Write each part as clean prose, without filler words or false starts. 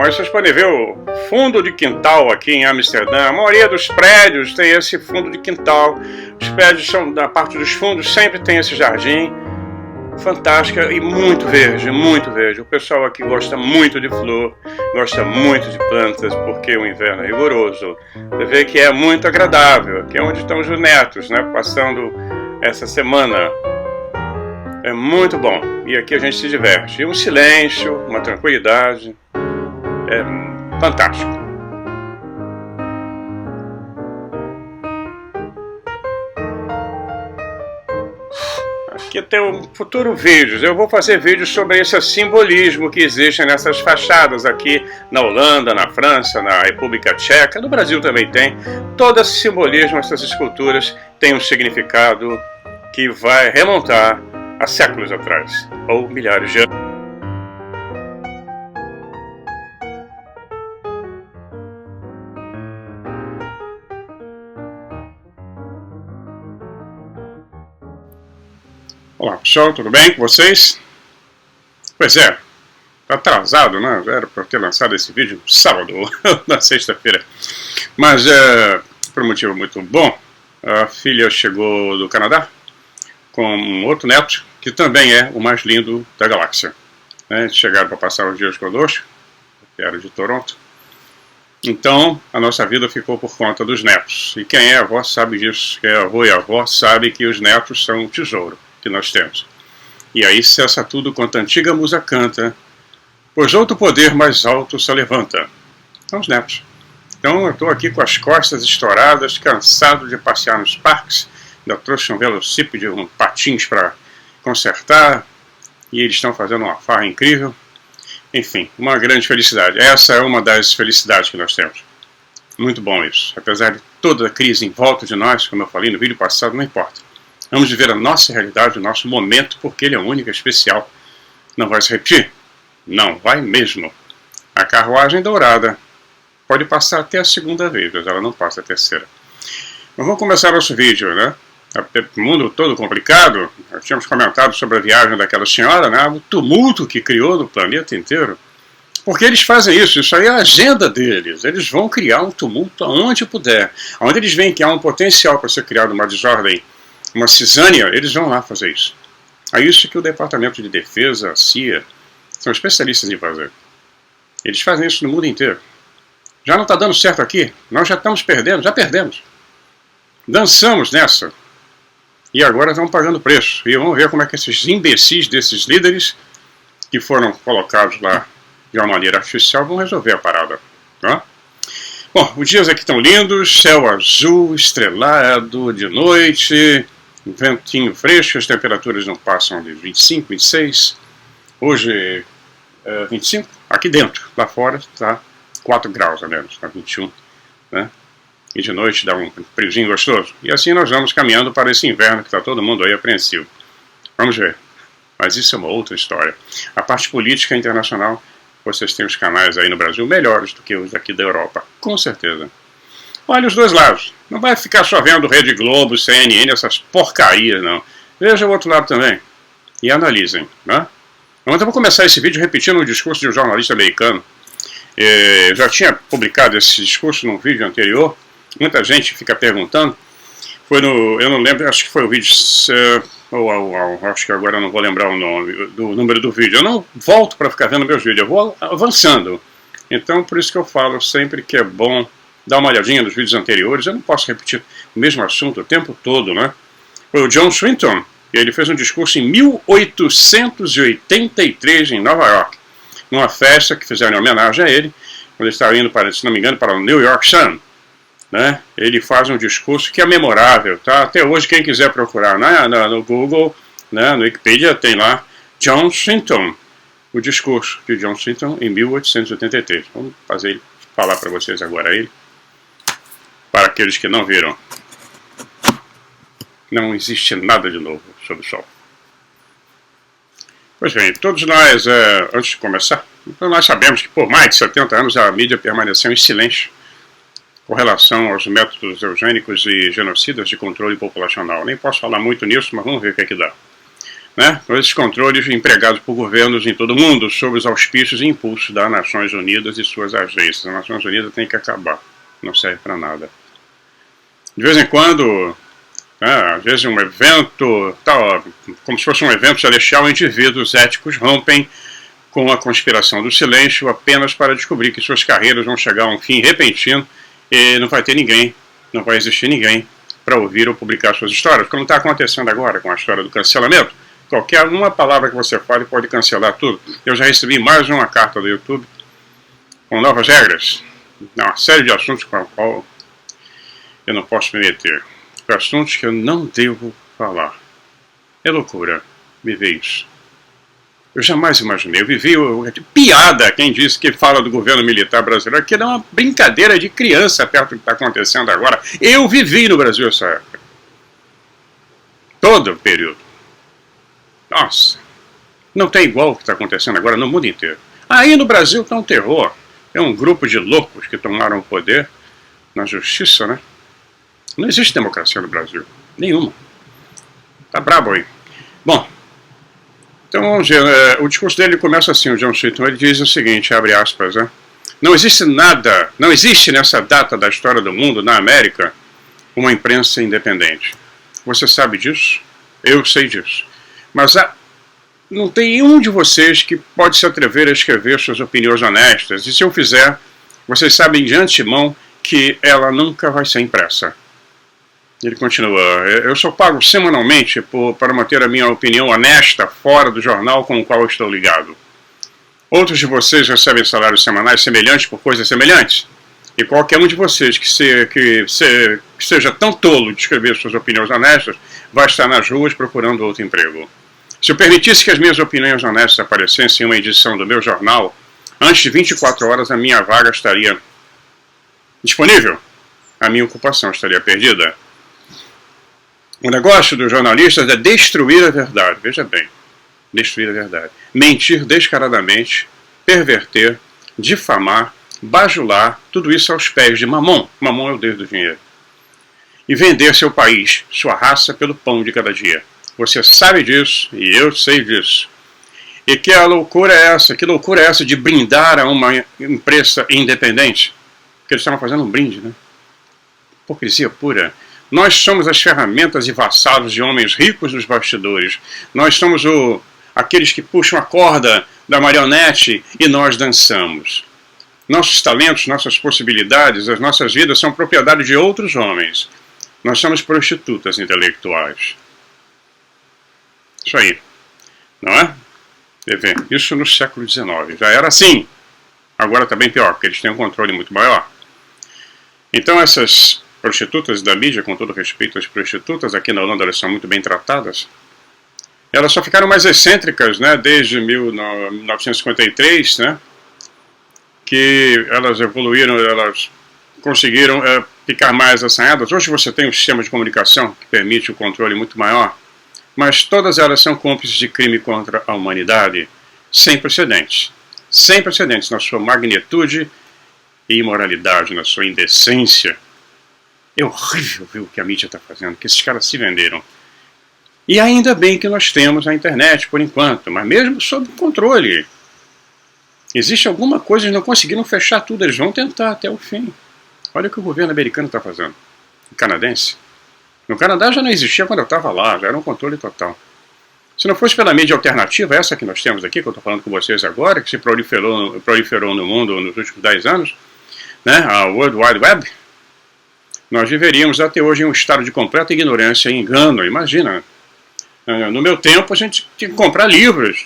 Bom, aí vocês podem ver o fundo de quintal aqui em Amsterdã. A maioria dos prédios tem esse fundo de quintal. Os prédios são da parte dos fundos, sempre tem esse jardim. Fantástica e muito verde, muito verde. O pessoal aqui gosta muito de flor, gosta muito de plantas, porque o inverno é rigoroso. Você vê que é muito agradável. Aqui é onde estão os netos, né, passando essa semana. É muito bom. E aqui a gente se diverte. E um silêncio, uma tranquilidade. É fantástico. Aqui tem um futuro vídeos. Eu vou fazer vídeos sobre esse simbolismo que existe nessas fachadas aqui na Holanda, na França, na República Tcheca, no Brasil também tem. Todo esse simbolismo, essas esculturas têm um significado que vai remontar a séculos atrás, ou milhares de anos. Olá pessoal, tudo bem com vocês? Pois é, tá atrasado, né? Já era para ter lançado esse vídeo no sábado, na sexta-feira. Mas por um motivo muito bom, a filha chegou do Canadá com um outro neto, que também é o mais lindo da galáxia. Chegaram para passar os dias conosco, que era de Toronto. Então, a nossa vida ficou por conta dos netos. E quem é avó sabe disso, quem é avô e avó sabe que os netos são um tesouro que nós temos. E aí cessa tudo quanto a antiga musa canta, pois outro poder mais alto se levanta. São os netos. Então eu estou aqui com as costas estouradas, cansado de passear nos parques, ainda trouxe um velocípede, um patins para consertar, e eles estão fazendo uma farra incrível. Enfim, uma grande felicidade. Essa é uma das felicidades que nós temos. Muito bom isso. Apesar de toda a crise em volta de nós, como eu falei no vídeo passado, não importa. Vamos viver a nossa realidade, o nosso momento, porque ele é único e especial. Não vai se repetir? Não vai mesmo. A carruagem dourada pode passar até a segunda vez, mas ela não passa a terceira. Mas vamos começar nosso vídeo, né? O mundo todo complicado. Nós tínhamos comentado sobre a viagem daquela senhora, né? O tumulto que criou no planeta inteiro. Porque eles fazem isso aí é a agenda deles. Eles vão criar um tumulto aonde puder. Onde eles veem que há um potencial para ser criado uma desordem, uma cisânia, eles vão lá fazer isso. É isso que o Departamento de Defesa, a CIA, são especialistas em fazer. Eles fazem isso no mundo inteiro. Já não está dando certo aqui, nós já estamos perdendo, já perdemos. Dançamos nessa. E agora estamos pagando preço. E vamos ver como é que esses imbecis desses líderes, que foram colocados lá de uma maneira artificial, vão resolver a parada. Tá? Bom, os dias aqui estão lindos, céu azul, estrelado de noite, ventinho fresco, as temperaturas não passam de 25, 26. Hoje é 25, aqui dentro, lá fora está 4 graus a menos, está 21, né? E de noite dá um friozinho gostoso. E assim nós vamos caminhando para esse inverno que está todo mundo aí apreensivo. Vamos ver. Mas isso é uma outra história. A parte política internacional, vocês têm os canais aí no Brasil melhores do que os aqui da Europa, com certeza. Olha os dois lados. Não vai ficar só vendo Rede Globo, CNN, essas porcarias, não. Veja o outro lado também. E analisem, né? Então eu vou começar esse vídeo repetindo um discurso de um jornalista americano. Eu já tinha publicado esse discurso num vídeo anterior. Muita gente fica perguntando. Foi no... Eu não lembro, acho que foi o vídeo... acho que agora eu não vou lembrar o nome, do número do vídeo. Eu não volto para ficar vendo meus vídeos, eu vou avançando. Então, por isso que eu falo sempre que é bom dar uma olhadinha nos vídeos anteriores. Eu não posso repetir o mesmo assunto o tempo todo, né? Foi o John Swinton, e ele fez um discurso em 1883 em Nova York, numa festa que fizeram em homenagem a ele, quando ele estava indo, para, se não me engano, para o New York Sun. Né? Ele faz um discurso que é memorável, tá? Até hoje quem quiser procurar no Google, né, no Wikipedia, tem lá John Swinton, o discurso de John Swinton em 1883. Vamos fazer ele falar para vocês agora ele, para aqueles que não viram. Não existe nada de novo sob o sol. Pois bem, todos nós, antes de começar, nós sabemos que por mais de 70 anos a mídia permaneceu em silêncio com relação aos métodos eugênicos e genocidas de controle populacional. Nem posso falar muito nisso, mas vamos ver o que é que dá. né, com esses controles empregados por governos em todo o mundo, sob os auspícios e impulsos das Nações Unidas e suas agências. As Nações Unidas tem que acabar, não serve para nada. De vez em quando, às vezes um evento, como se fosse um evento celestial, indivíduos éticos rompem com a conspiração do silêncio apenas para descobrir que suas carreiras vão chegar a um fim repentino e não vai ter ninguém, não vai existir ninguém para ouvir ou publicar suas histórias, como está acontecendo agora com a história do cancelamento. Qualquer uma palavra que você fale pode cancelar tudo. Eu já recebi mais uma carta do YouTube com novas regras, uma série de assuntos com a qual eu não posso me meter, assuntos que eu não devo falar. É loucura viver isso. Eu jamais imaginei. Eu vivi piada quem disse que fala do governo militar brasileiro, que é uma brincadeira de criança perto do que está acontecendo agora. Eu vivi no Brasil essa época. Todo o período. Nossa. Não tem igual o que está acontecendo agora no mundo inteiro. Aí no Brasil está um terror. É um grupo de loucos que tomaram o poder na justiça, né? Não existe democracia no Brasil. Nenhuma. Tá brabo aí. Bom. Então, vamos ver, o discurso dele começa assim, o John Sweeton, ele diz o seguinte, abre aspas, né? Não existe nessa data da história do mundo, na América, uma imprensa independente. Você sabe disso? Eu sei disso. Mas não tem um de vocês que pode se atrever a escrever suas opiniões honestas, e se eu fizer, vocês sabem de antemão que ela nunca vai ser impressa. Ele continua, eu sou pago semanalmente para manter a minha opinião honesta fora do jornal com o qual eu estou ligado. Outros de vocês recebem salários semanais semelhantes por coisas semelhantes. E qualquer um de vocês que seja tão tolo de escrever suas opiniões honestas vai estar nas ruas procurando outro emprego. Se eu permitisse que as minhas opiniões honestas aparecessem em uma edição do meu jornal, antes de 24 horas a minha vaga estaria disponível. A minha ocupação estaria perdida. O negócio dos jornalistas é destruir a verdade. Veja bem, destruir a verdade. Mentir descaradamente, perverter, difamar, bajular, tudo isso aos pés de Mamon. Mamon é o deus do dinheiro. E vender seu país, sua raça, pelo pão de cada dia. Você sabe disso e eu sei disso. E que loucura é essa? Que loucura é essa de brindar a uma imprensa independente? Porque eles estavam fazendo um brinde, né? Hipocrisia pura. Nós somos as ferramentas e vassalos de homens ricos nos bastidores. Nós somos aqueles que puxam a corda da marionete e nós dançamos. Nossos talentos, nossas possibilidades, as nossas vidas são propriedade de outros homens. Nós somos prostitutas intelectuais. Isso aí. Não é? Isso no século XIX. Já era assim. Agora está bem pior, porque eles têm um controle muito maior. Então essas prostitutas da mídia, com todo respeito às prostitutas, aqui na Holanda elas são muito bem tratadas. Elas só ficaram mais excêntricas, né, desde 1953, né, que elas evoluíram, elas conseguiram ficar mais assanhadas. Hoje você tem um sistema de comunicação que permite um controle muito maior, mas todas elas são cúmplices de crime contra a humanidade, sem precedentes na sua magnitude e imoralidade, na sua indecência. É horrível ver o que a mídia está fazendo, que esses caras se venderam. E ainda bem que nós temos a internet, por enquanto, mas mesmo sob controle. Existe alguma coisa, eles não conseguiram fechar tudo, eles vão tentar até o fim. Olha o que o governo americano está fazendo. O canadense. No Canadá já não existia quando eu estava lá, já era um controle total. Se não fosse pela mídia alternativa, essa que nós temos aqui, que eu estou falando com vocês agora, que se proliferou no mundo nos últimos 10 anos, né, a World Wide Web, nós viveríamos até hoje em um estado de completa ignorância e engano. Imagina. No meu tempo a gente tinha que comprar livros.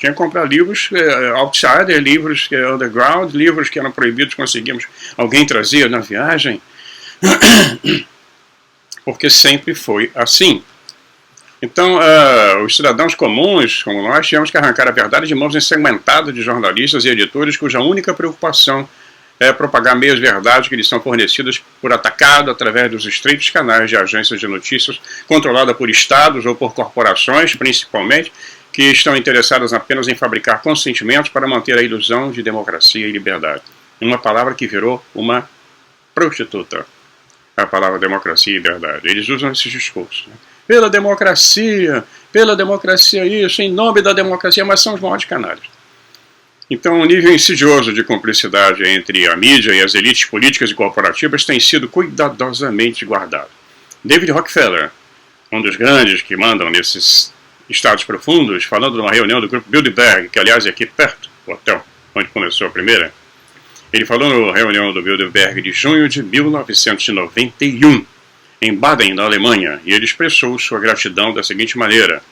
Outsider, livros underground, livros que eram proibidos, conseguimos. Alguém trazia na viagem. Porque sempre foi assim. Então, os cidadãos comuns, como nós, tivemos que arrancar a verdade de mãos ensanguentadas de jornalistas e editores cuja única preocupação é propagar meias-verdades que lhes são fornecidas por atacado através dos estreitos canais de agências de notícias controladas por estados ou por corporações, principalmente, que estão interessadas apenas em fabricar consentimentos para manter a ilusão de democracia e liberdade. Uma palavra que virou uma prostituta. A palavra democracia e liberdade. Eles usam esses discursos. Né? pela democracia isso, em nome da democracia, mas são os maiores canalhas. Então, o nível insidioso de cumplicidade entre a mídia e as elites políticas e corporativas tem sido cuidadosamente guardado. David Rockefeller, um dos grandes que mandam nesses estados profundos, falando numa reunião do grupo Bilderberg, que aliás é aqui perto, o hotel onde começou a primeira, ele falou na reunião do Bilderberg de junho de 1991, em Baden, na Alemanha, e ele expressou sua gratidão da seguinte maneira,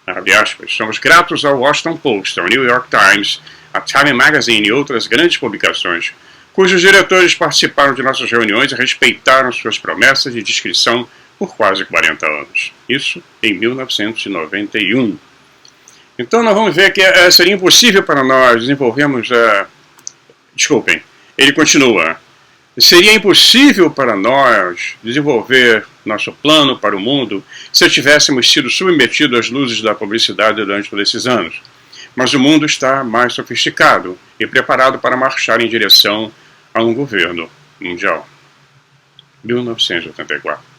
abre aspas, somos gratos ao Washington Post, ao New York Times, a Time Magazine e outras grandes publicações, cujos diretores participaram de nossas reuniões e respeitaram suas promessas de discrição por quase 40 anos. Isso em 1991. Então nós vamos ver que seria impossível para nós desenvolvermos... Desculpem, ele continua. Seria impossível para nós desenvolver nosso plano para o mundo se tivéssemos sido submetidos às luzes da publicidade durante todos esses anos. Mas o mundo está mais sofisticado e preparado para marchar em direção a um governo mundial. 1984.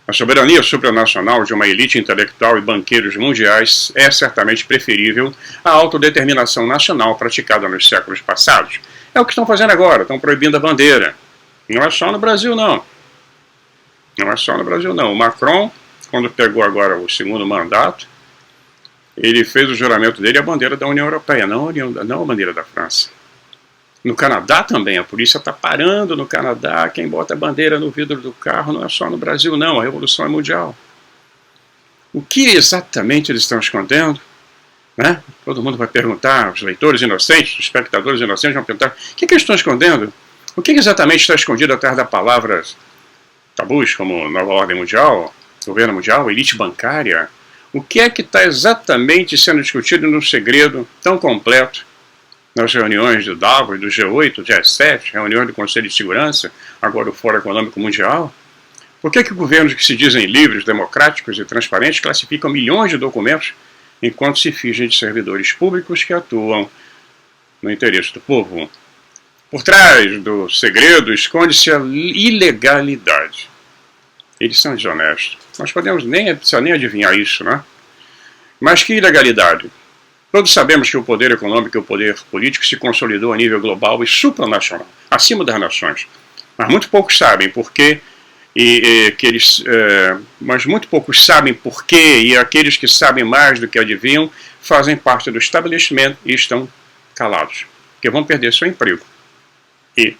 A soberania supranacional de uma elite intelectual e banqueiros mundiais é certamente preferível à autodeterminação nacional praticada nos séculos passados. É o que estão fazendo agora, estão proibindo a bandeira. Não é só no Brasil, não. Não é só no Brasil, não. O Macron, quando pegou agora o segundo mandato, ele fez o juramento dele a bandeira da União Europeia, não a bandeira da França. No Canadá também, a polícia está parando no Canadá, quem bota a bandeira no vidro do carro não é só no Brasil, não, a revolução é mundial. O que exatamente eles estão escondendo? Né? Todo mundo vai perguntar, os leitores inocentes, os espectadores inocentes vão perguntar, o que eles estão escondendo? O que exatamente está escondido atrás das palavras tabus, como nova ordem mundial, governo mundial, elite bancária? O que é que está exatamente sendo discutido num segredo tão completo nas reuniões do Davos, do G8, G7, reuniões do Conselho de Segurança, agora o Fórum Econômico Mundial? Por que governos que se dizem livres, democráticos e transparentes classificam milhões de documentos enquanto se fingem de servidores públicos que atuam no interesse do povo? Por trás do segredo esconde-se a ilegalidade. Eles são desonestos. Nós podemos nem adivinhar isso, né? Mas que ilegalidade? Todos sabemos que o poder econômico e o poder político se consolidou a nível global e supranacional, acima das nações. Mas muito poucos sabem por quê, mas muito poucos sabem por quê, e aqueles que sabem mais do que adivinham fazem parte do estabelecimento e estão calados, porque vão perder seu emprego e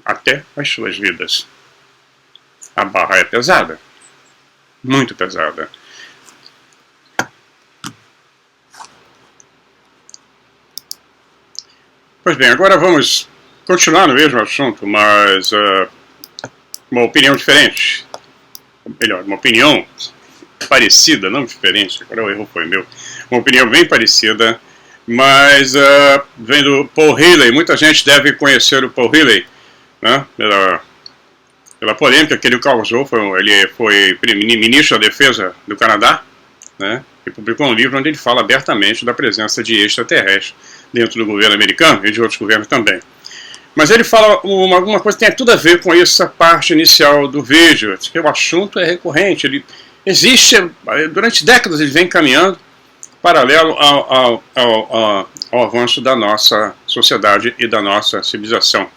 até as suas vidas. A barra é pesada, muito pesada. Pois bem, agora vamos continuar no mesmo assunto, mas uma opinião diferente. Melhor, uma opinião parecida, não diferente, agora o erro foi meu. Uma opinião bem parecida, mas vem do Paul Healey. Muita gente deve conhecer o Paul Healey, né, pela polêmica que ele causou. Ele foi ministro da Defesa do Canadá, né, e publicou um livro onde ele fala abertamente da presença de extraterrestres dentro do governo americano e de outros governos também. Mas ele fala alguma coisa que tem tudo a ver com essa parte inicial do vídeo, que o assunto é recorrente, ele existe, durante décadas ele vem caminhando paralelo ao avanço da nossa sociedade e da nossa civilização.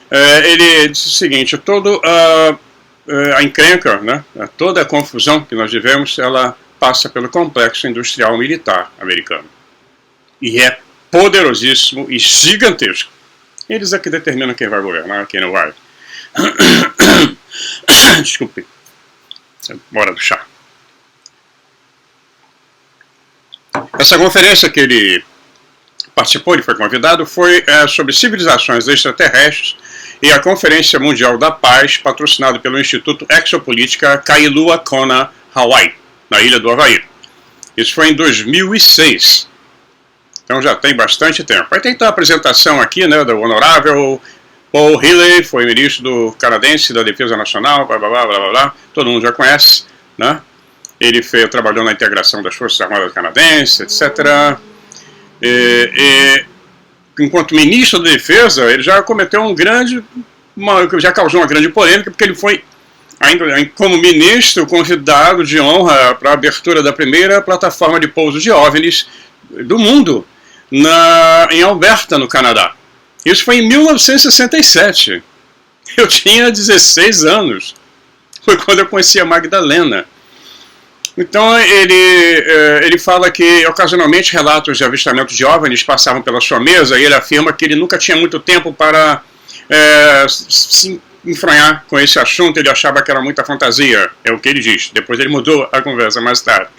Ele diz o seguinte, toda a encrenca, né, toda a confusão que nós vivemos, ela passa pelo complexo industrial militar americano. E é poderosíssimo e gigantesco. Eles é que determinam quem vai governar, quem não vai. Desculpe. Hora do chá. Essa conferência que ele participou, ele foi convidado, foi sobre civilizações extraterrestres e a Conferência Mundial da Paz, patrocinada pelo Instituto Exopolítica Kailua Kona, Hawaii, na ilha do Havaí. Isso foi em 2006. Então já tem bastante tempo. Aí tem então a apresentação aqui, né, do honorável Paul Healey, foi ministro do canadense da Defesa Nacional, blá blá blá blá blá, todo mundo já conhece, né? Ele trabalhou na integração das Forças Armadas canadenses, etc. Enquanto ministro da Defesa, ele já cometeu já causou uma grande polêmica, porque ele foi ainda como ministro convidado de honra para a abertura da primeira plataforma de pouso de OVNIs do mundo, em Alberta, no Canadá. Isso foi em 1967. Eu tinha 16 anos. Foi quando eu conheci a Magdalena. Então ele fala que ocasionalmente relatos de avistamentos de OVNIs passavam pela sua mesa e ele afirma que ele nunca tinha muito tempo para se enfronhar com esse assunto. Ele achava que era muita fantasia, é o que ele diz. Depois ele mudou a conversa mais tarde.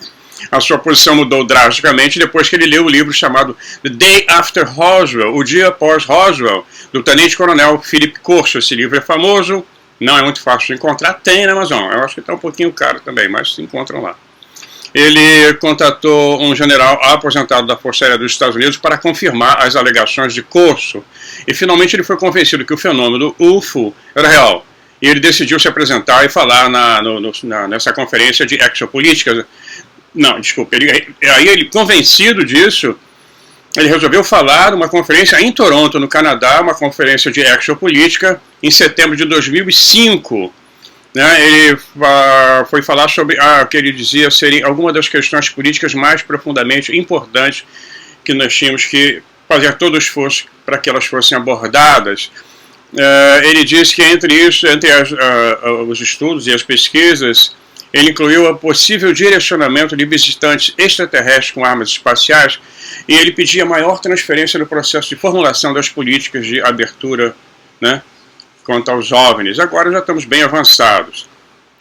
A sua posição mudou drasticamente depois que ele leu o livro chamado The Day After Roswell, O Dia Após Roswell, do tenente-coronel Philip Corso. Esse livro é famoso, não é muito fácil de encontrar, tem na Amazon. Eu acho que está um pouquinho caro também, mas se encontram lá. Ele contatou um general aposentado da Força Aérea dos Estados Unidos para confirmar as alegações de Corso. E finalmente ele foi convencido que o fenômeno UFO era real. E ele decidiu se apresentar e falar nessa conferência de exopolítica. Não, desculpa. Aí ele, convencido disso, ele resolveu falar numa conferência em Toronto, no Canadá, uma conferência de exopolítica, em setembro de 2005. Ele foi falar sobre o que ele dizia serem algumas das questões políticas mais profundamente importantes que nós tínhamos que fazer todo o esforço para que elas fossem abordadas. Ele disse que entre os estudos e as pesquisas, ele incluiu o possível direcionamento de visitantes extraterrestres com armas espaciais e ele pedia maior transferência no processo de formulação das políticas de abertura, quanto aos OVNIs. Agora já estamos bem avançados.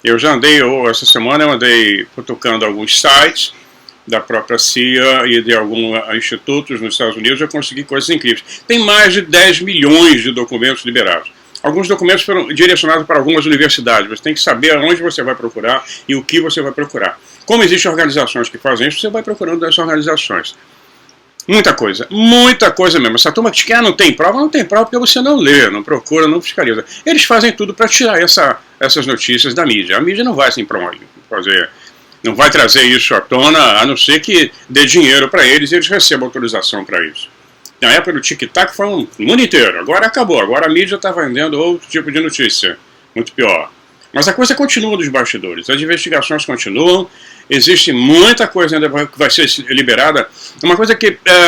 Eu já essa semana eu andei cutucando alguns sites da própria CIA e de alguns institutos nos Estados Unidos, eu consegui coisas incríveis. Tem mais de 10 milhões de documentos liberados. Alguns documentos foram direcionados para algumas universidades. Você tem que saber aonde você vai procurar e o que você vai procurar. Como existem organizações que fazem isso, você vai procurando dessas organizações. Muita coisa mesmo. Essa turma que não tem prova porque você não lê, não procura, não fiscaliza. Eles fazem tudo para tirar essas notícias da mídia. A mídia não vai assim não vai trazer isso à tona, a não ser que dê dinheiro para eles e eles recebam autorização para isso. Na época do tic-tac foi um mundo inteiro, agora acabou, agora a mídia está vendendo outro tipo de notícia, muito pior. Mas a coisa continua dos bastidores, as investigações continuam, existe muita coisa ainda que vai ser liberada.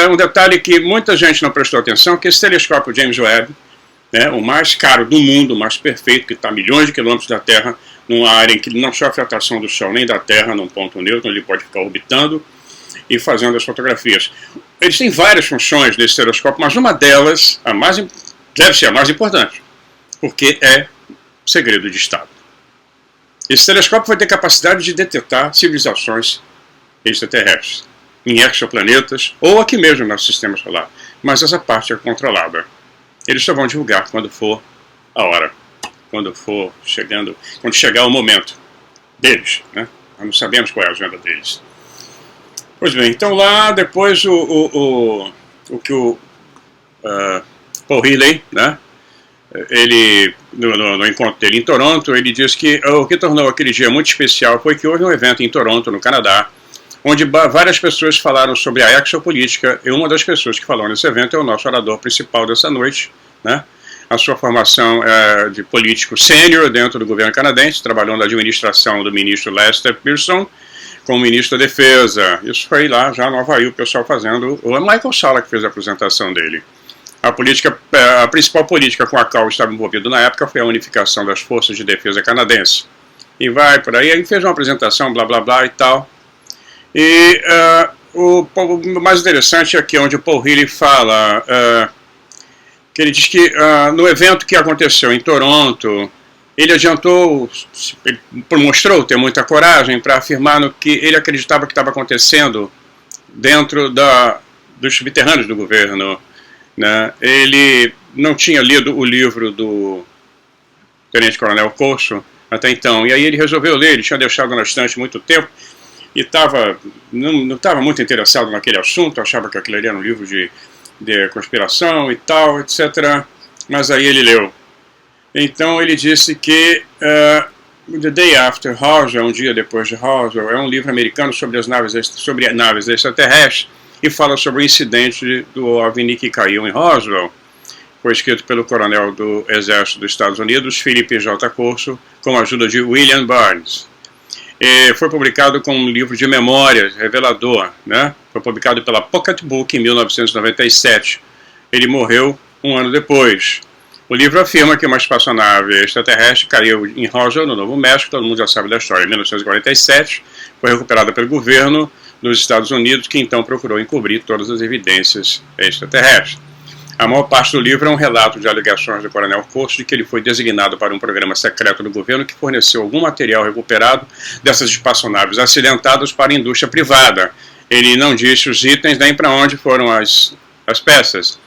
Um detalhe que muita gente não prestou atenção, que esse telescópio James Webb, o mais caro do mundo, o mais perfeito, que está a milhões de quilômetros da Terra, numa área em que ele não sofre a atração do Sol nem da Terra, num ponto neutro, ele pode ficar orbitando e fazendo as fotografias. Eles têm várias funções nesse telescópio, mas uma delas, deve ser a mais importante, porque é segredo de Estado. Esse telescópio vai ter capacidade de detectar civilizações extraterrestres, em exoplanetas, ou aqui mesmo no nosso sistema solar. Mas essa parte é controlada. Eles só vão divulgar quando for a hora, quando chegar o momento deles. Nós não sabemos qual é a agenda deles. Pois bem, então lá depois o Paul Healy, ele, no encontro dele em Toronto, ele disse que o que tornou aquele dia muito especial foi que houve um evento em Toronto, no Canadá, onde várias pessoas falaram sobre a exopolítica, e uma das pessoas que falou nesse evento é o nosso orador principal dessa noite, A sua formação é de político sênior dentro do governo canadense, trabalhou na administração do ministro Lester Pearson, como ministro da Defesa. Isso foi lá já no Havaí, o pessoal fazendo. O Michael Salla que fez a apresentação dele. A principal política com a qual estava envolvido na época foi a unificação das forças de defesa canadenses. E vai por aí, ele fez uma apresentação, blá blá blá e tal. E o mais interessante é aqui onde o Paul Healy fala que ele diz que no evento que aconteceu em Toronto, ele mostrou ter muita coragem para afirmar no que ele acreditava que estava acontecendo dentro dos subterrâneos do governo. Ele não tinha lido o livro do tenente-coronel Corso até então, e aí ele resolveu ler, ele tinha deixado na estante muito tempo, e não estava muito interessado naquele assunto, achava que aquilo ali era um livro de conspiração e tal, etc. Mas aí ele leu. Então ele disse que The Day After Roswell, um dia depois de Roswell, é um livro americano sobre naves extraterrestres e fala sobre o incidente do OVNI que caiu em Roswell. foi escrito pelo coronel do Exército dos Estados Unidos, Philip J. Corso, com a ajuda de William Burns. E foi publicado como um livro de memórias, revelador, né? Foi publicado pela Pocket Book em 1997. Ele morreu um ano depois. O livro afirma que uma espaçonave extraterrestre caiu em Roswell, no Novo México, todo mundo já sabe da história, em 1947, foi recuperada pelo governo dos Estados Unidos, que então procurou encobrir todas as evidências extraterrestres. A maior parte do livro é um relato de alegações do coronel Corso de que ele foi designado para um programa secreto do governo que forneceu algum material recuperado dessas espaçonaves acidentadas para a indústria privada. Ele não disse os itens nem para onde foram as peças.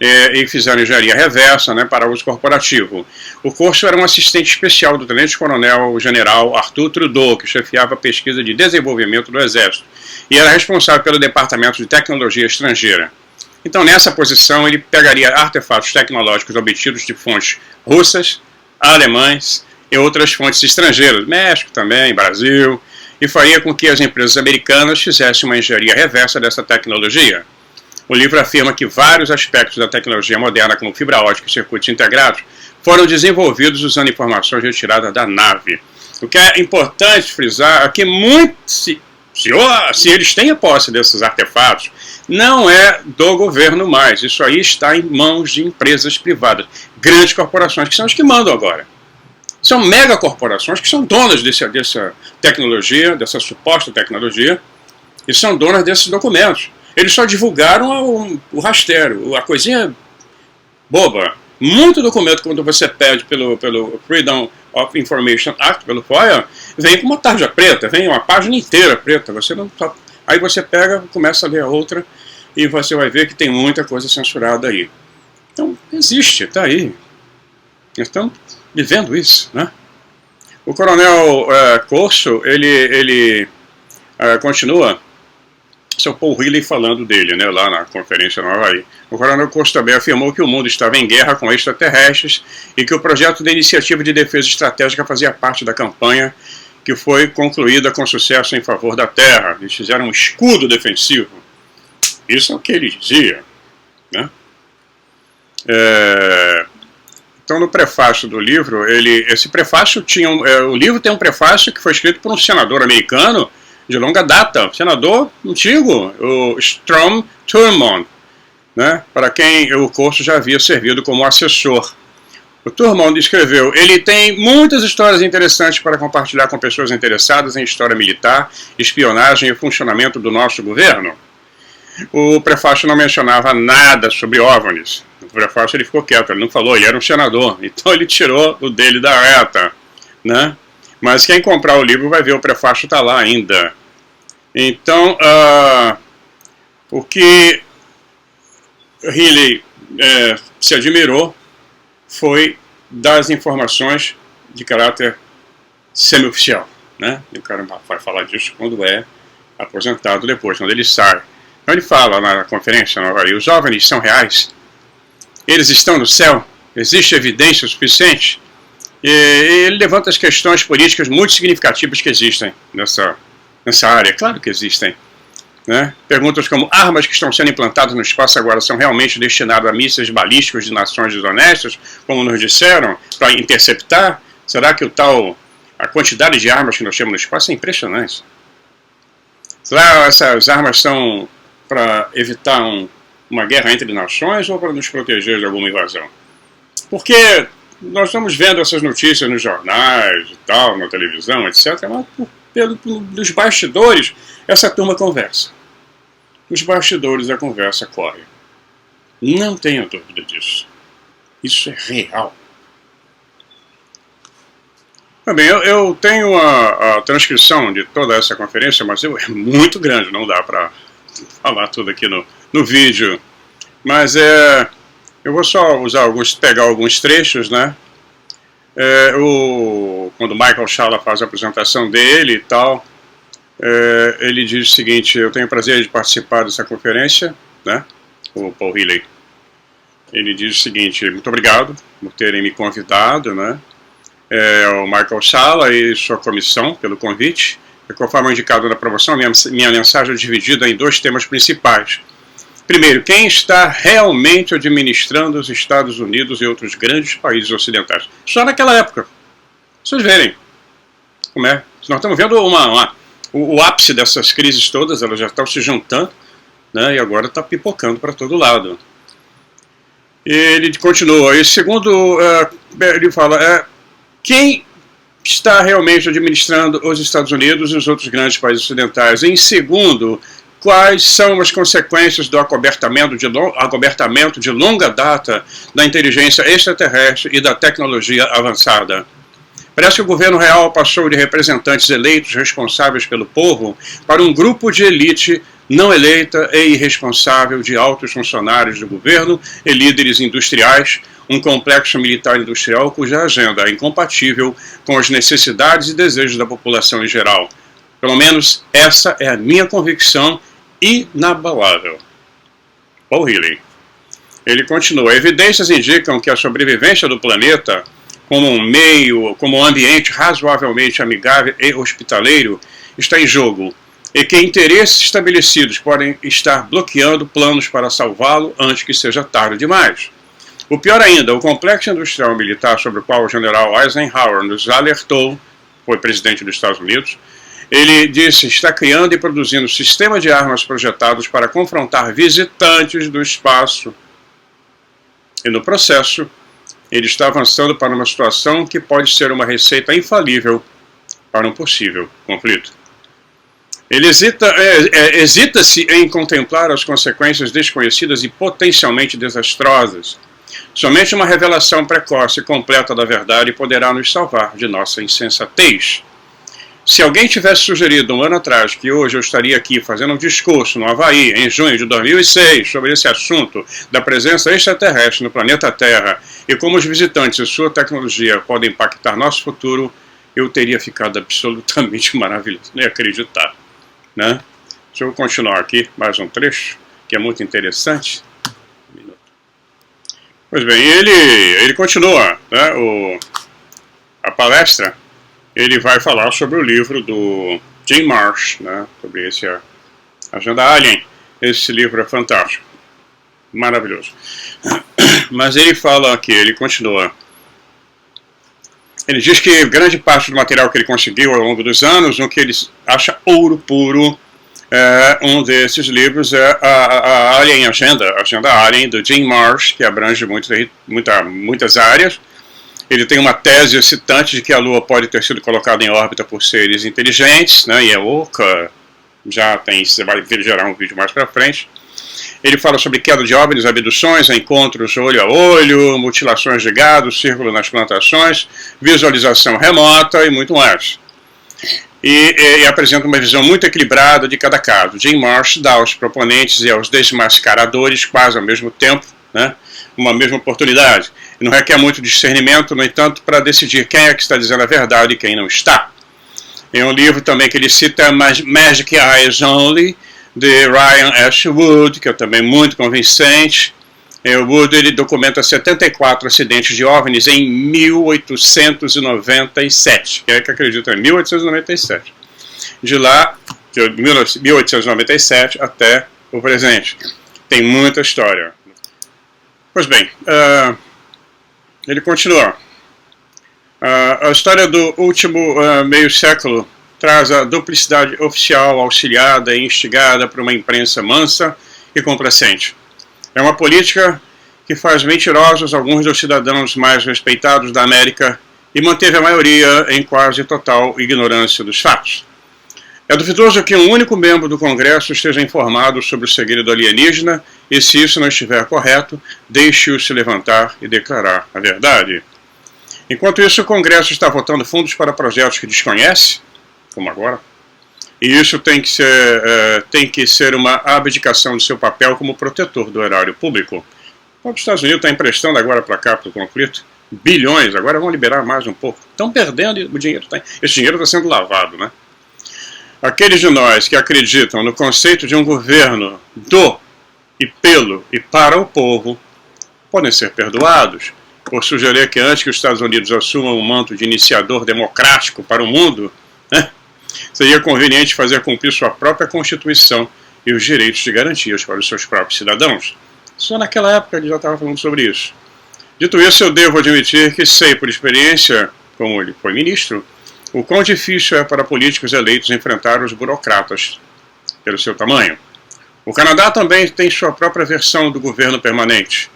E fizeram engenharia reversa, né, para uso corporativo. O Corso era um assistente especial do tenente-coronel general Arthur Trudeau, que chefiava a pesquisa de desenvolvimento do Exército, e era responsável pelo Departamento de Tecnologia Estrangeira. Então, nessa posição, ele pegaria artefatos tecnológicos obtidos de fontes russas, alemães e outras fontes estrangeiras, México também, Brasil, e faria com que as empresas americanas fizessem uma engenharia reversa dessa tecnologia. O livro afirma que vários aspectos da tecnologia moderna, como fibra ótica e circuitos integrados, foram desenvolvidos usando informações retiradas da nave. O que é importante frisar é que se eles têm a posse desses artefatos, não é do governo mais. Isso aí está em mãos de empresas privadas, grandes corporações, que são as que mandam agora. São megacorporações que são donas dessa tecnologia, dessa suposta tecnologia, e são donas desses documentos. Eles só divulgaram o rastério, a coisinha boba. Muito documento, quando você pede pelo Freedom of Information Act, pelo FOIA, vem com uma tarja preta, vem uma página inteira preta. Você não, aí você pega, começa a ler a outra e você vai ver que tem muita coisa censurada aí. Então, existe, está aí. Estamos vivendo isso, né? O coronel Corso, ele continua. Seu Paul Healy falando dele, né, lá na conferência no Havaí. O coronel Corso também afirmou que o mundo estava em guerra com extraterrestres e que o projeto da Iniciativa de Defesa Estratégica fazia parte da campanha que foi concluída com sucesso em favor da Terra. Eles fizeram um escudo defensivo. Isso é o que ele dizia, né? Então, no prefácio do livro, esse prefácio tinha o livro tem um prefácio que foi escrito por um senador americano de longa data, senador antigo, o Strom Thurmond, né, para quem o Corso já havia servido como assessor. O Thurmond escreveu: ele tem muitas histórias interessantes para compartilhar com pessoas interessadas em história militar, espionagem e funcionamento do nosso governo. O prefácio não mencionava nada sobre OVNIs. No prefácio ele ficou quieto, ele não falou, ele era um senador, então ele tirou o dele da reta, né? Mas quem comprar o livro vai ver, o prefácio está lá ainda. Então, o que Healy se admirou foi das informações de caráter semi-oficial, né? E o cara vai falar disso quando é aposentado depois, quando ele sai. Então ele fala na conferência no Havaí: os OVNIs são reais? Eles estão no céu? Existe evidência suficiente? E ele levanta as questões políticas muito significativas que existem nessa área. Claro que existem, né? Perguntas como: armas que estão sendo implantadas no espaço agora são realmente destinadas a mísseis balísticos de nações desonestas, como nos disseram, para interceptar? Será que a quantidade de armas que nós temos no espaço é impressionante? Será que essas armas são para evitar uma guerra entre nações ou para nos proteger de alguma invasão? Porque nós estamos vendo essas notícias nos jornais e tal, na televisão, etc. Mas dos bastidores, essa turma conversa. Nos bastidores a conversa corre. Não tenha dúvida disso. Isso é real. Bem, eu tenho a transcrição de toda essa conferência, mas é muito grande, não dá para falar tudo aqui no vídeo. Mas eu vou só pegar alguns trechos, né? Quando Michael Salla faz a apresentação dele e tal, ele diz o seguinte: eu tenho o prazer de participar dessa conferência, né? O Paul Healy. Ele diz o seguinte: muito obrigado por terem me convidado, né? O Michael Salla e sua comissão pelo convite. Conforme indicado na promoção, minha mensagem é dividida em dois temas principais. Primeiro, quem está realmente administrando os Estados Unidos e outros grandes países ocidentais? Só naquela época. Vocês verem como é. Nós estamos vendo o ápice dessas crises todas, elas já estão se juntando, né, e agora está pipocando para todo lado. Ele continua, e segundo, ele fala, quem está realmente administrando os Estados Unidos e os outros grandes países ocidentais? Em segundo, quais são as consequências do acobertamento de longa data da inteligência extraterrestre e da tecnologia avançada? Parece que o governo real passou de representantes eleitos responsáveis pelo povo para um grupo de elite não eleita e irresponsável de altos funcionários do governo e líderes industriais, um complexo militar industrial cuja agenda é incompatível com as necessidades e desejos da população em geral. Pelo menos essa é a minha convicção inabalável. Paul Healy. Ele continua, evidências indicam que a sobrevivência do planeta como um ambiente razoavelmente amigável e hospitaleiro está em jogo, e que interesses estabelecidos podem estar bloqueando planos para salvá-lo antes que seja tarde demais. O pior ainda, o complexo industrial militar sobre o qual o general Eisenhower nos alertou, foi presidente dos Estados Unidos, ele disse está criando e produzindo sistemas de armas projetados para confrontar visitantes do espaço. E no processo, ele está avançando para uma situação que pode ser uma receita infalível para um possível conflito. Ele hesita-se em contemplar as consequências desconhecidas e potencialmente desastrosas. Somente uma revelação precoce e completa da verdade poderá nos salvar de nossa insensatez. Se alguém tivesse sugerido um ano atrás que hoje eu estaria aqui fazendo um discurso no Havaí, em junho de 2006, sobre esse assunto da presença extraterrestre no planeta Terra e como os visitantes e sua tecnologia podem impactar nosso futuro, eu teria ficado absolutamente maravilhoso. Nem acreditar. Né? Deixa eu continuar aqui, mais um trecho, que é muito interessante. Pois bem, ele continua, né, a palestra, ele vai falar sobre o livro do Jim Marsh, né, sobre esse Agenda Alien. Esse livro é fantástico, maravilhoso. Mas ele fala aqui, ele continua. Ele diz que grande parte do material que ele conseguiu ao longo dos anos, o que ele acha ouro puro, um desses livros é a Alien Agenda Alien, do Jim Marsh, que abrange muitas áreas. Ele tem uma tese excitante de que a Lua pode ter sido colocada em órbita por seres inteligentes, né, e é oca, você vai gerar um vídeo mais para frente. Ele fala sobre queda de OVNIs, abduções, encontros olho a olho, mutilações de gado, círculo nas plantações, visualização remota e muito mais. E apresenta uma visão muito equilibrada de cada caso. Jim Marsh dá aos proponentes e aos desmascaradores quase ao mesmo tempo, né, uma mesma oportunidade. Não requer muito discernimento, no entanto, para decidir quem é que está dizendo a verdade e quem não está. Em um livro também que ele cita, Magic Eyes Only, de Ryan Ashwood, que é também muito convincente. O Wood ele documenta 74 acidentes de OVNIs em 1897. Quem é que acredita em 1897? De lá, de 1897 até o presente. Tem muita história. Pois bem, ele continua. A história do último meio século traz a duplicidade oficial auxiliada e instigada por uma imprensa mansa e complacente. É uma política que faz mentirosos alguns dos cidadãos mais respeitados da América e manteve a maioria em quase total ignorância dos fatos. É duvidoso que um único membro do Congresso esteja informado sobre o segredo alienígena e, se isso não estiver correto, deixe-o se levantar e declarar a verdade. Enquanto isso, o Congresso está votando fundos para projetos que desconhece, como agora, e isso tem que ser uma abdicação de seu papel como protetor do erário público. Os Estados Unidos está emprestando agora para cá, para o conflito, bilhões, agora vão liberar mais um pouco. Estão perdendo e o dinheiro esse dinheiro está sendo lavado, né? Aqueles de nós que acreditam no conceito de um governo do e pelo e para o povo podem ser perdoados por sugerir que antes que os Estados Unidos assumam um manto de iniciador democrático para o mundo, né, seria conveniente fazer cumprir sua própria Constituição e os direitos de garantias para os seus próprios cidadãos. Só naquela época ele já estava falando sobre isso. Dito isso, eu devo admitir que sei por experiência, como ele foi ministro, o quão difícil é para políticos eleitos enfrentar os burocratas pelo seu tamanho. O Canadá também tem sua própria versão do governo permanente.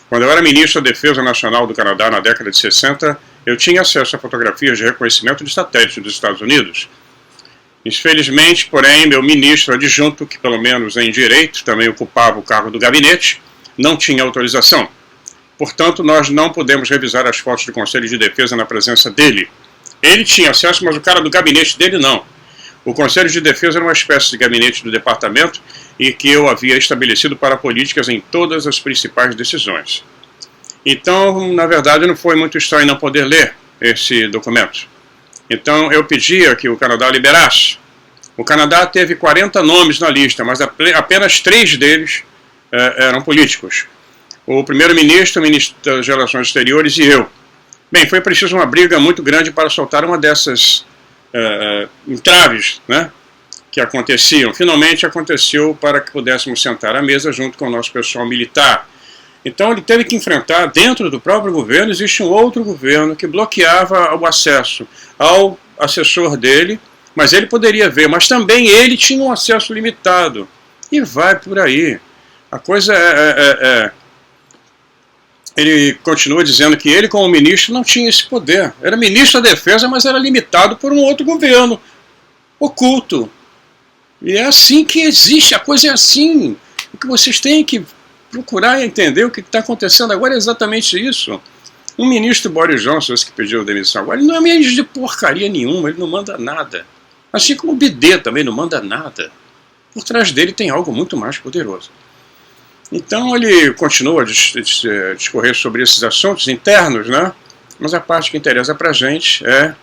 Quando eu era ministro da Defesa Nacional do Canadá na década de 60, eu tinha acesso a fotografias de reconhecimento de satélite dos Estados Unidos. Infelizmente, porém, meu ministro adjunto, que pelo menos em direito também ocupava o cargo do gabinete, não tinha autorização. Portanto, nós não podemos revisar as fotos do Conselho de Defesa na presença dele. Ele tinha acesso, mas o cara do gabinete dele não. O Conselho de Defesa era uma espécie de gabinete do departamento e que eu havia estabelecido para políticas em todas as principais decisões. Então, na verdade, não foi muito estranho não poder ler esse documento. Então, eu pedia que o Canadá liberasse. O Canadá teve 40 nomes na lista, mas apenas 3 deles eram políticos. O primeiro-ministro, o ministro das Relações Exteriores e eu. Bem, foi preciso uma briga muito grande para soltar uma dessas entraves, né, que aconteciam. Finalmente aconteceu para que pudéssemos sentar à mesa junto com o nosso pessoal militar. Então ele teve que enfrentar, dentro do próprio governo, existe um outro governo que bloqueava o acesso ao assessor dele, mas ele poderia ver, mas também ele tinha um acesso limitado. E vai por aí. A coisa Ele continua dizendo que ele, como ministro, não tinha esse poder. Era ministro da Defesa, mas era limitado por um outro governo oculto. E é assim que existe, a coisa é assim. O que vocês têm que procurar entender o que está acontecendo agora é exatamente isso. O ministro Boris Johnson, esse que pediu demissão agora, ele não é ministro de porcaria nenhuma, ele não manda nada. Assim como o Bidê também não manda nada. Por trás dele tem algo muito mais poderoso. Então ele continua a discorrer sobre esses assuntos internos, né? Mas a parte que interessa para a gente é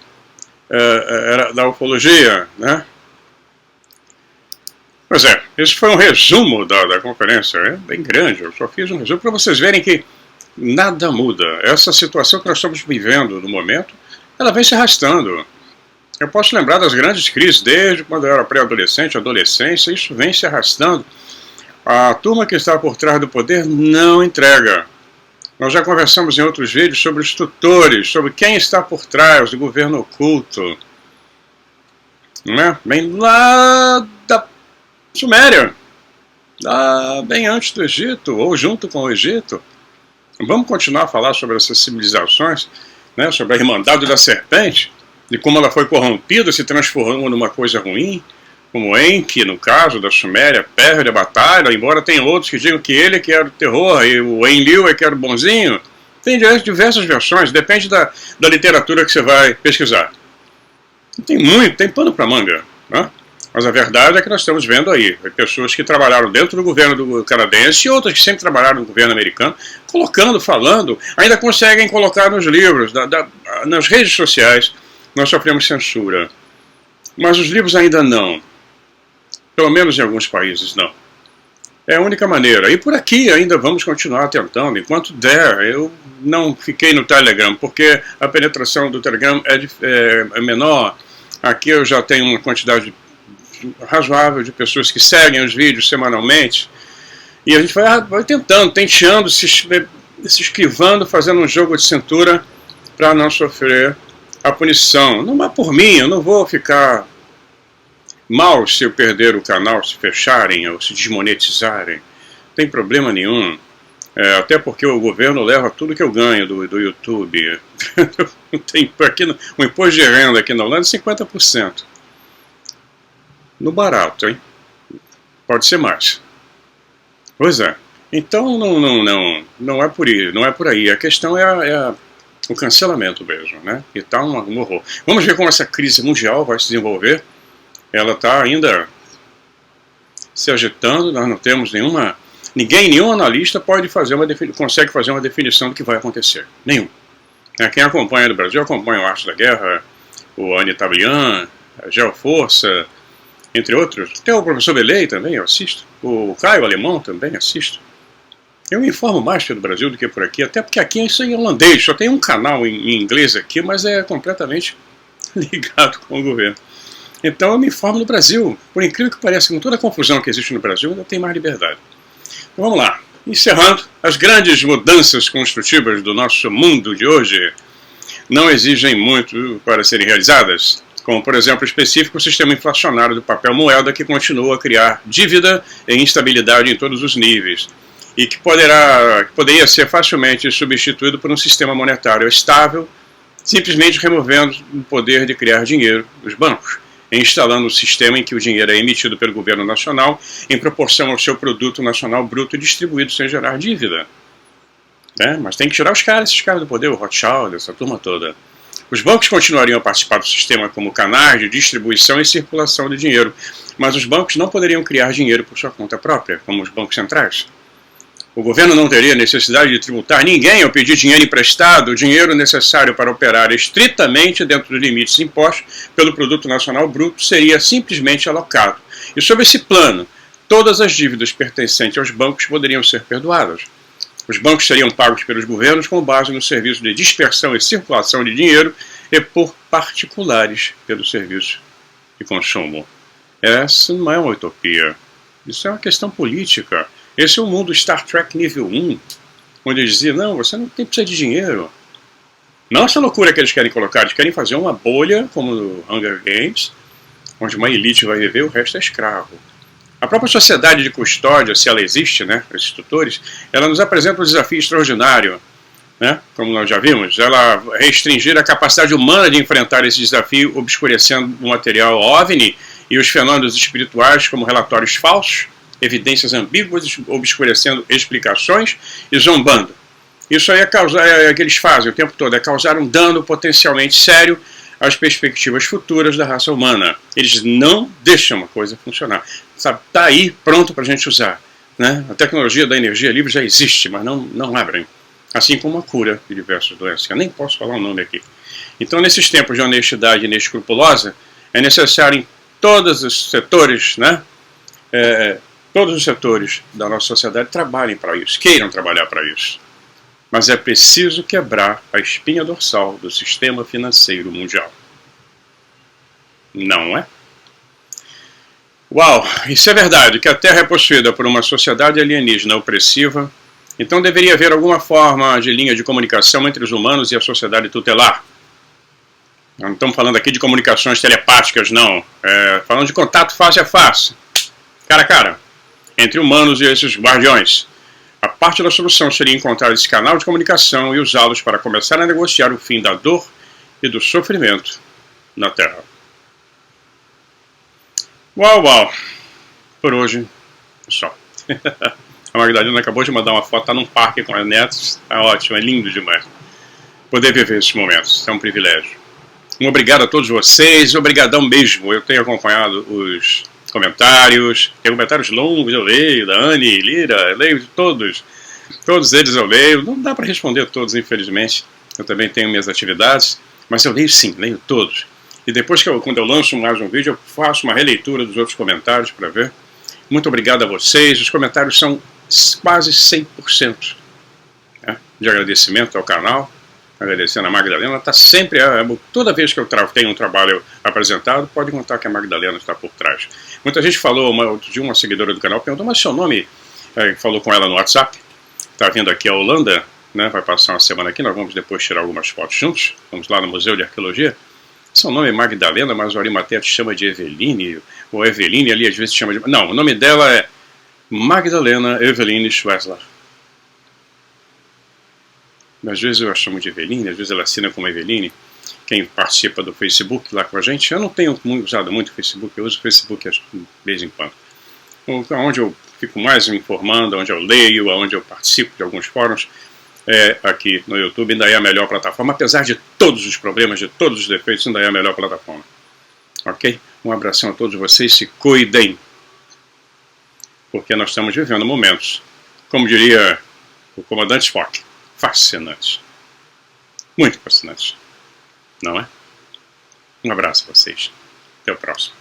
da ufologia, né? Pois é, esse foi um resumo da conferência, é bem grande, eu só fiz um resumo para vocês verem que nada muda. Essa situação que nós estamos vivendo no momento, ela vem se arrastando. Eu posso lembrar das grandes crises desde quando eu era pré-adolescente, adolescência, isso vem se arrastando. A turma que está por trás do poder não entrega. Nós já conversamos em outros vídeos sobre os tutores, sobre quem está por trás do governo oculto. Não é? Bem lá da Suméria, lá bem antes do Egito, ou junto com o Egito. Vamos continuar a falar sobre essas civilizações, né? Sobre a Irmandade da Serpente, de como ela foi corrompida, se transformou numa coisa ruim. Como Enki, no caso da Suméria, perde a batalha, embora tenha outros que digam que ele é que era o terror e o Enlil é que era o bonzinho. Tem diversas versões, depende da literatura que você vai pesquisar. Tem pano para manga, né? Mas a verdade é que nós estamos vendo aí pessoas que trabalharam dentro do governo do canadense e outras que sempre trabalharam no governo americano, colocando, falando, ainda conseguem colocar nos livros, nas redes sociais. Nós sofremos censura. Mas os livros ainda não. Pelo menos em alguns países, não. É a única maneira. E por aqui ainda vamos continuar tentando, enquanto der. Eu não fiquei no Telegram, porque a penetração do Telegram é menor. Aqui eu já tenho uma quantidade razoável de pessoas que seguem os vídeos semanalmente. E a gente vai tentando, tenteando, se esquivando, fazendo um jogo de cintura para não sofrer a punição. Não é por mim, eu não vou ficar mal se eu perder o canal, se fecharem ou se desmonetizarem. Não tem problema nenhum. Até porque o governo leva tudo que eu ganho do YouTube. Aqui o imposto de renda aqui na Holanda é 50%. No barato, hein? Pode ser mais. Pois é. Então não é por aí. Não é por aí. A questão é o cancelamento mesmo, né? E tá um horror. Vamos ver como essa crise mundial vai se desenvolver. Ela está ainda se agitando, nós não temos nenhum analista consegue fazer uma definição do que vai acontecer. Nenhum. Quem acompanha do Brasil, acompanha o Arte da Guerra, o Annie Tablian, a Geoforça, entre outros. Até o professor Belay também eu assisto. O Caio Alemão também assisto. Eu me informo mais pelo Brasil do que por aqui, até porque aqui é isso em holandês, só tem um canal em inglês aqui, mas é completamente ligado com o governo. Então eu me informo no Brasil. Por incrível que pareça, com toda a confusão que existe no Brasil, ainda tem mais liberdade. Então vamos lá. Encerrando, as grandes mudanças construtivas do nosso mundo de hoje não exigem muito para serem realizadas, como, por exemplo, específico o sistema inflacionário do papel moeda, que continua a criar dívida e instabilidade em todos os níveis, e que poderia ser facilmente substituído por um sistema monetário estável, simplesmente removendo o poder de criar dinheiro dos bancos, e instalando um sistema em que o dinheiro é emitido pelo governo nacional em proporção ao seu produto nacional bruto e distribuído sem gerar dívida. Mas tem que tirar esses caras do poder, o Rothschild, essa turma toda. Os bancos continuariam a participar do sistema como canais de distribuição e circulação de dinheiro, mas os bancos não poderiam criar dinheiro por sua conta própria, como os bancos centrais. O governo não teria necessidade de tributar ninguém ao pedir dinheiro emprestado, o dinheiro necessário para operar estritamente dentro dos limites impostos pelo Produto Nacional Bruto seria simplesmente alocado. E sob esse plano, todas as dívidas pertencentes aos bancos poderiam ser perdoadas. Os bancos seriam pagos pelos governos com base no serviço de dispersão e circulação de dinheiro e por particulares pelo serviço de consumo. Essa não é uma utopia. Isso é uma questão política. Esse é o mundo Star Trek nível 1, onde eles diziam, não, você não precisa de dinheiro. Não essa loucura que eles querem colocar, eles querem fazer uma bolha, como no Hunger Games, onde uma elite vai viver, o resto é escravo. A própria sociedade de custódia, se ela existe, esses tutores, ela nos apresenta um desafio extraordinário, como nós já vimos, ela restringir a capacidade humana de enfrentar esse desafio, obscurecendo o material OVNI e os fenômenos espirituais como relatórios falsos, evidências ambíguas, obscurecendo explicações e zombando. Isso aí é o que eles fazem o tempo todo, é causar um dano potencialmente sério às perspectivas futuras da raça humana. Eles não deixam a coisa funcionar. Está aí pronto para a gente usar. A tecnologia da energia livre já existe, mas não abrem. Assim como a cura de diversas doenças. Eu nem posso falar o nome aqui. Então, nesses tempos de honestidade inescrupulosa, é necessário em todos os setores, todos os setores da nossa sociedade trabalhem para isso, queiram trabalhar para isso. Mas é preciso quebrar a espinha dorsal do sistema financeiro mundial. Não é? Uau, isso é verdade, que a Terra é possuída por uma sociedade alienígena opressiva, então deveria haver alguma forma de linha de comunicação entre os humanos e a sociedade tutelar. Não estamos falando aqui de comunicações telepáticas, não. Falando de contato face a face, cara a cara, entre humanos e esses guardiões. A parte da solução seria encontrar esse canal de comunicação e usá-los para começar a negociar o fim da dor e do sofrimento na Terra. Uau! Por hoje, só. A Magdalena acabou de mandar uma foto, está num parque com as netas, está ótimo, é lindo demais. Poder viver esses momentos, é um privilégio. Um obrigado a todos vocês, obrigadão mesmo. Eu tenho acompanhado os comentários, tem comentários longos, eu leio, da Anne Lira, eu leio de todos eles eu leio, não dá para responder todos, infelizmente, eu também tenho minhas atividades, mas eu leio sim, leio todos, e depois quando eu lanço mais um vídeo, eu faço uma releitura dos outros comentários para ver. Muito obrigado a vocês, os comentários são quase 100% de agradecimento ao canal, agradecendo a Magdalena, está sempre, toda vez que eu tenho um trabalho apresentado, pode contar que a Magdalena está por trás. Muita gente falou, outro dia uma seguidora do canal perguntou, mas seu nome, falou com ela no WhatsApp, está vindo aqui a Holanda, vai passar uma semana aqui, nós vamos depois tirar algumas fotos juntos, vamos lá no Museu de Arqueologia. Seu nome é Magdalena, mas o Arimatea te chama de Eveline, ou Eveline ali às vezes chama de... Não, o nome dela é Magdalena Eveline Schwessler. Às vezes eu a chamo de Eveline, às vezes ela assina como Eveline. Quem participa do Facebook lá com a gente, eu não tenho usado muito o Facebook, eu uso o Facebook de vez em quando. Onde eu fico mais me informando, onde eu leio, onde eu participo de alguns fóruns, aqui no YouTube, ainda é a melhor plataforma, apesar de todos os problemas, de todos os defeitos, ainda é a melhor plataforma. Ok? Um abração a todos vocês, se cuidem, porque nós estamos vivendo momentos, como diria o comandante Spock, fascinantes. Muito fascinantes. Não é? Um abraço a vocês. Até o próximo.